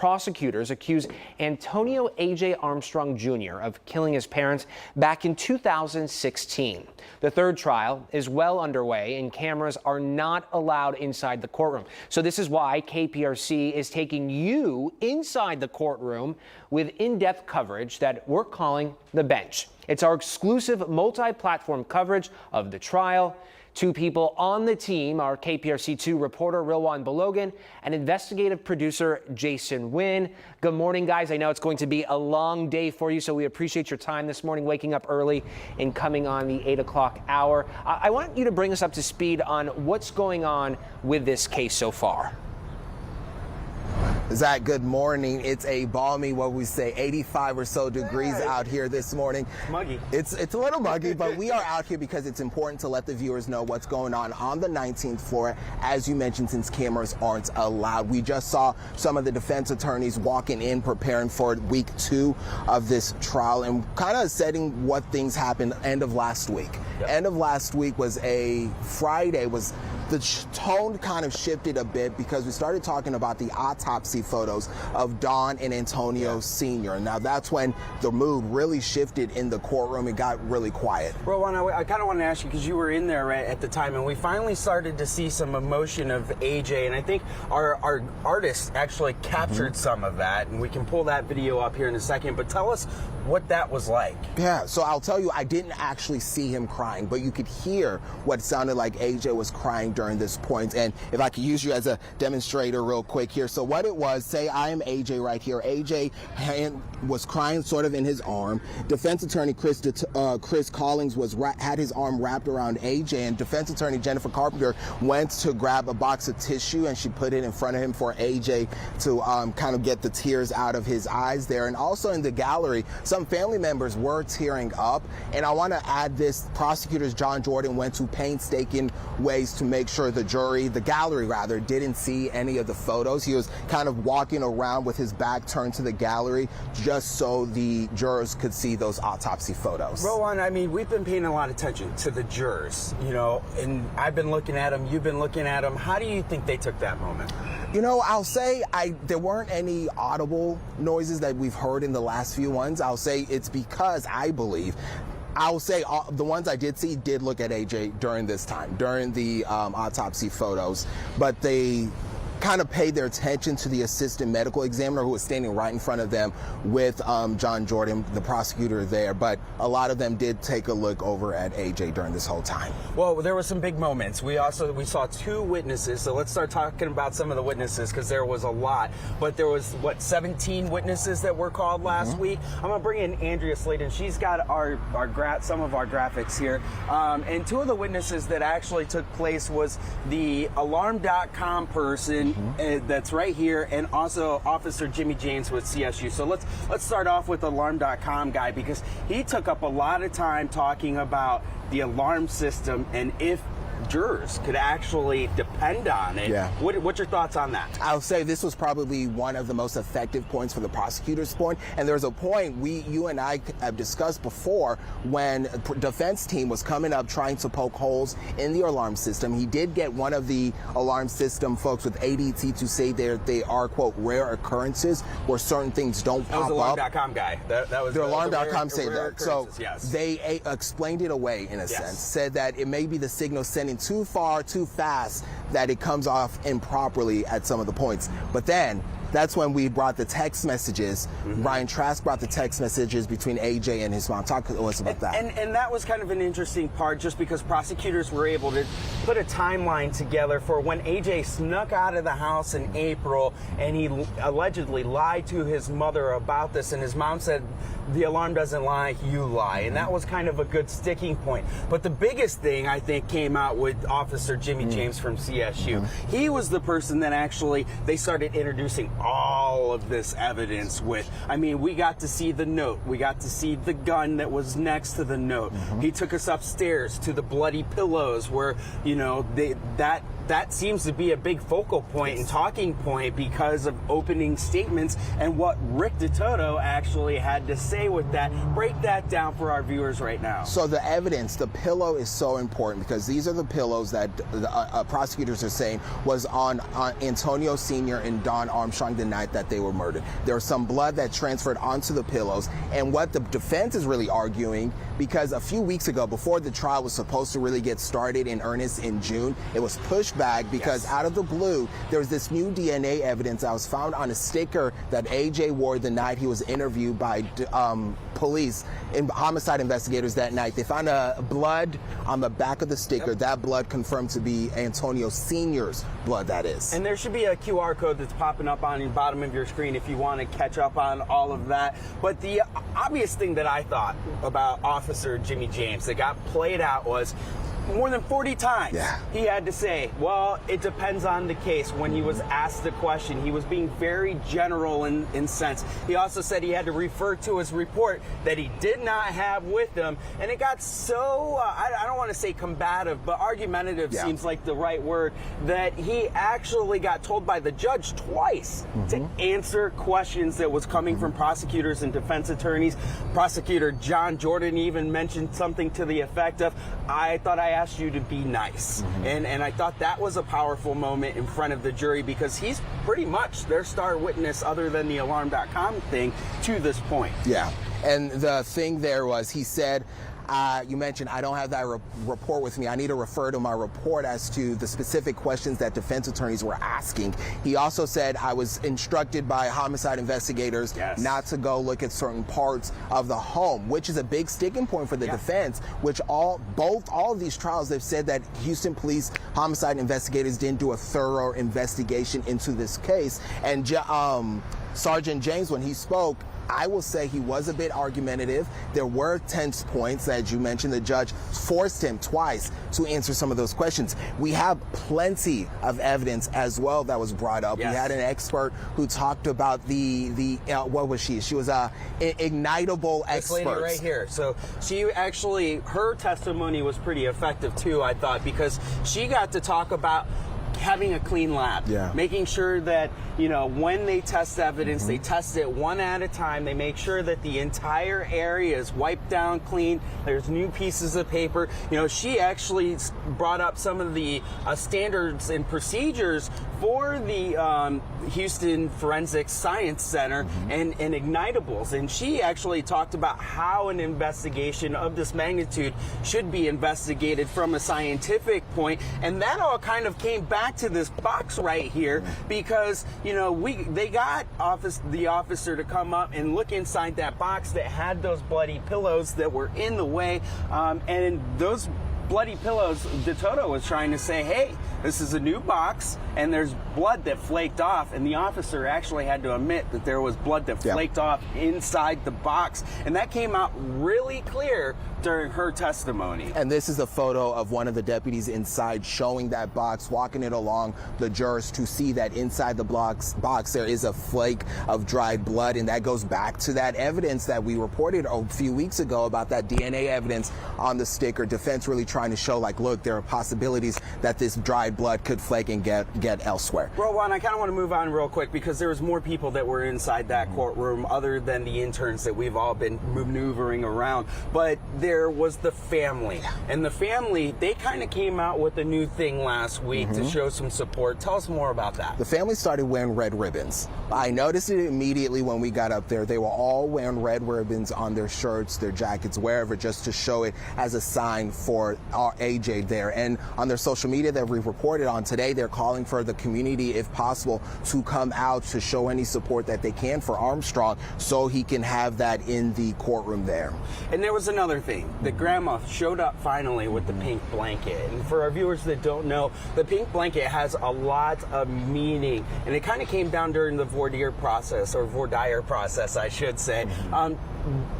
prosecutors accuse Antonio AJ Armstrong Jr. of killing his parents back in 2016. The third trial is well underway and cameras are not allowed inside the courtroom. So this is why KPRC is taking you inside the courtroom with in-depth coverage that we're calling The Bench. It's our exclusive multi-platform coverage of the trial. Two people on the team are KPRC2 reporter Rilwan Balogan and investigative producer Jason Wynn. Good morning, guys. I know it's going to be a long day for you, so we appreciate your time this morning, waking up early and coming on the 8 o'clock hour. I want you to bring us up to speed on what's going on with this case so far. Zach, good morning. It's a balmy, what we say, 85 or so degrees out here this morning. Muggy. It's a little muggy, but we are out here because it's important to let the viewers know what's going on the 19th floor. As you mentioned, since cameras aren't allowed. We just saw some of the defense attorneys walking in, preparing for week 2 of this trial and kind of setting what things happened end of last week. Yep. End of last week was a Friday, the tone kind of shifted a bit because we started talking about the autopsy photos of Don and Antonio Sr. Now that's when the mood really shifted in the courtroom. It got really quiet. Rowan, I kind of want to ask you, because you were in there at the time, and we finally started to see some emotion of AJ, and I think our artists actually captured some of that, and we can pull that video up here in a second, but tell us what that was like. Yeah, so I'll tell you, I didn't actually see him crying, but you could hear what sounded like AJ was crying during this point. And if I could use you as a demonstrator real quick here. So what it was, say I am AJ right here. AJ was crying sort of in his arm. Defense attorney Chris Collins had his arm wrapped around AJ, and defense attorney Jennifer Carpenter went to grab a box of tissue and she put it in front of him for AJ to kind of get the tears out of his eyes there. And also in the gallery, some family members were tearing up. And I want to add this, prosecutors John Jordan went to painstaking ways to make sure the gallery rather, didn't see any of the photos. He was kind of walking around with his back turned to the gallery just so the jurors could see those autopsy photos. Rowan, I mean, we've been paying a lot of attention to the jurors, you know, and I've been looking at them, you've been looking at them. How do you think they took that moment? You know, I'll say there weren't any audible noises that we've heard in the last few ones. I'll say it's because I'll say the ones I did see did look at AJ during this time, during the autopsy photos, but they kind of paid their attention to the assistant medical examiner who was standing right in front of them with John Jordan, the prosecutor there. But a lot of them did take a look over at AJ during this whole time. Well, there were some big moments. We saw 2 witnesses. So let's start talking about some of the witnesses, because there was a lot. But there was, 17 witnesses that were called last week. I'm going to bring in Andrea Sladen. She's got some of our graphics here. And 2 of the witnesses that actually took place was the Alarm.com person that's right here, and also Officer Jimmy James with CSU. So let's start off with Alarm.com guy, because he took up a lot of time talking about the alarm system and if jurors could actually depend on it. Yeah. What's your thoughts on that? I'll say this was probably one of the most effective points for the prosecutor's point. And there's a point you and I have discussed before when the defense team was coming up trying to poke holes in the alarm system. He did get one of the alarm system folks with ADT to say they are, quote, rare occurrences where certain things don't pop up. That was Alarm.com guy. That was the Alarm.com say that. So yes. They explained it away in a sense, said that it may be the signal sending too far, too fast, that it comes off improperly at some of the points. But then that's when we brought the text messages. Ryan Trask brought the text messages between AJ and his mom. Talk to us about that. And that was kind of an interesting part, just because prosecutors were able to put a timeline together for when AJ snuck out of the house in April and he allegedly lied to his mother about this, and his mom said, the alarm doesn't lie, you lie. And that was kind of a good sticking point. But the biggest thing, I think, came out with Officer Jimmy James from CSU. He was the person that actually, they started introducing all of this evidence with. I mean, we got to see the note. We got to see the gun that was next to the note. He took us upstairs to the bloody pillows where, you know, that that seems to be a big focal point and talking point because of opening statements and what Rick DeToto actually had to say with that. Break that down for our viewers right now. So the evidence, the pillow is so important because these are the pillows that the prosecutors are saying was on Antonio Sr. and Don Armstrong the night that they were murdered. There was some blood that transferred onto the pillows, and what the defense is really arguing, because a few weeks ago, before the trial was supposed to really get started in earnest in June, it was pushed back because out of the blue, there was this new DNA evidence that was found on a sticker that AJ wore the night he was interviewed by police and homicide investigators that night. They found blood on the back of the sticker. Yep. That blood confirmed to be Antonio Sr.'s blood, that is. And there should be a QR code that's popping up on the bottom of your screen if you want to catch up on all of that. But the obvious thing that I thought about Officer Jimmy James that got played out was more than 40 times he had to say, well, it depends on the case. When he was asked the question, he was being very general in sense. He also said he had to refer to his report that he did not have with him. And it got so, I don't want to say combative, but argumentative seems like the right word, that he actually got told by the judge twice to answer questions that was coming from prosecutors and defense attorneys. Prosecutor John Jordan even mentioned something to the effect of, I thought I asked you to be nice. And I thought that was a powerful moment in front of the jury because he's pretty much their star witness other than the alarm.com thing to this point. Yeah. And the thing there was, he said, you mentioned, I don't have that report with me. I need to refer to my report as to the specific questions that defense attorneys were asking. He also said, I was instructed by homicide investigators not to go look at certain parts of the home, which is a big sticking point for the defense, which all of these trials, they've said that Houston police homicide investigators didn't do a thorough investigation into this case. And Sergeant James, when he spoke, I will say he was a bit argumentative. There were tense points, as you mentioned. The judge forced him twice to answer some of those questions. We have plenty of evidence as well that was brought up. We had an expert who talked about the what was she? She was a ignitable expert. This lady right here. So she actually, her testimony was pretty effective too, I thought, because she got to talk about having a clean lab, making sure that, you know, when they test evidence, they test it one at a time. They make sure that the entire area is wiped down clean. There's new pieces of paper. You know, she actually brought up some of the standards and procedures for the Houston Forensic Science Center and ignitables. And she actually talked about how an investigation of this magnitude should be investigated from a scientific point. And that all kind of came back to this box right here because, you know, they got the officer to come up and look inside that box that had those bloody pillows that were in the way, and those bloody pillows, DeToto was trying to say, hey, this is a new box and there's blood that flaked off, and the officer actually had to admit that there was blood that flaked off inside the box, and that came out really clear during her testimony. And this is a photo of one of the deputies inside showing that box, walking it along the jurors to see that inside the box there is a flake of dried blood, and that goes back to that evidence that we reported a few weeks ago about that DNA evidence on the sticker. Defense really trying to show, like, look, there are possibilities that this dried blood could flake and get elsewhere. Well, Juan, I kind of want to move on real quick because there was more people that were inside that courtroom other than the interns that we've all been maneuvering around. But there was the family. And the family, they kind of came out with a new thing last week to show some support. Tell us more about that. The family started wearing red ribbons. I noticed it immediately when we got up there. They were all wearing red ribbons on their shirts, their jackets, wherever, just to show it as a sign for our AJ there. And on their social media that we reported on today, they're calling for the community, if possible, to come out to show any support that they can for Armstrong so he can have that in the courtroom there. And there was another thing. The grandma showed up finally with the pink blanket. And for our viewers that don't know, the pink blanket has a lot of meaning. And it kind of came down during the voir dire process, or voir dire process, I should say.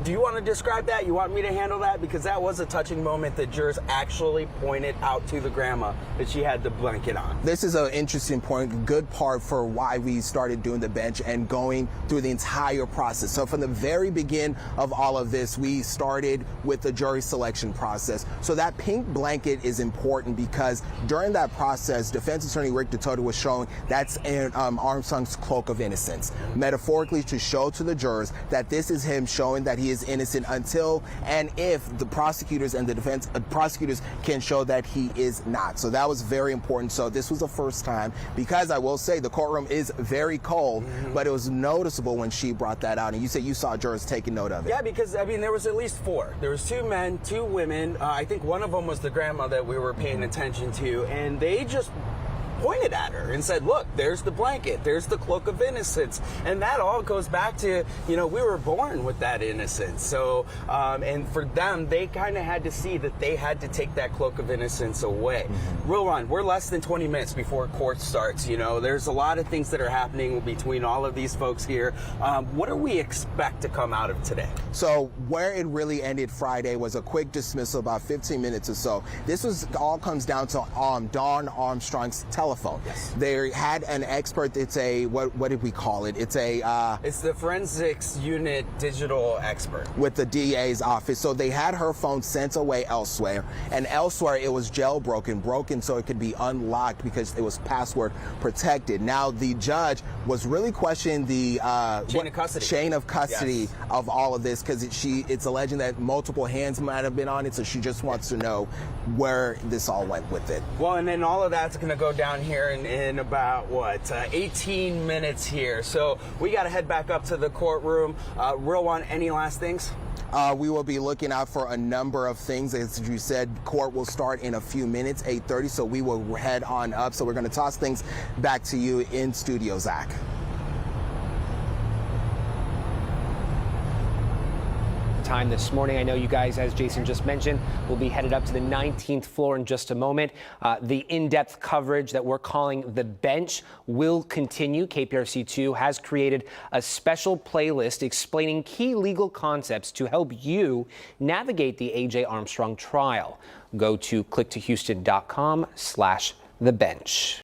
Do you want to describe that? You want me to handle that? Because that was a touching moment that jurors actually pointed out to the grandma that she had the blanket on. This is an interesting point, a good part for why we started doing the bench and going through the entire process. So from the very beginning of all of this, we started with the jury selection process. So that pink blanket is important because during that process, defense attorney Rick Detoto was showing that's Armstrong's cloak of innocence, metaphorically to show to the jurors that this is him showing that he is innocent until and if the prosecutors and the defense prosecutors can show that he is not. So that was very important. So this was the first time, because I will say the courtroom is very cold, but it was noticeable when she brought that out. And you said you saw jurors taking note of it. Yeah, because I mean there was at least four. There was two men, two women. I think one of them was the grandma that we were paying attention to, and they just pointed at her and said, look, there's the blanket, there's the cloak of innocence. And that all goes back to, you know, we were born with that innocence. So, and for them, they kind of had to see that they had to take that cloak of innocence away. Real Ron, we're less than 20 minutes before court starts. You know, there's a lot of things that are happening between all of these folks here. What do we expect to come out of today? So where it really ended Friday was a quick dismissal, about 15 minutes or so. This was all comes down to Dawn Armstrong's telephone. Yes. They had an expert. It's a what did we call it? It's a it's the forensics unit digital expert with the DA's office. So they had her phone sent away elsewhere, and elsewhere it was broken so it could be unlocked because it was password protected. Now the judge was really questioning the chain of custody yes. of all of this, because it's alleging that multiple hands might have been on it. So she just wants to know where this all went with it. Well, and then all of that's going to go down here in about, 18 minutes here. So we got to head back up to the courtroom. Real One, any last things? We will be looking out for a number of things. As you said, court will start in a few minutes, 8:30, so we will head on up. So we're going to toss things back to you in studio, Zach. Time this morning. I know you guys, as Jason just mentioned, will be headed up to the 19th floor in just a moment. The in-depth coverage that we're calling The Bench will continue. KPRC2 has created a special playlist explaining key legal concepts to help you navigate the AJ Armstrong trial. Go to clicktohouston.com/thebench.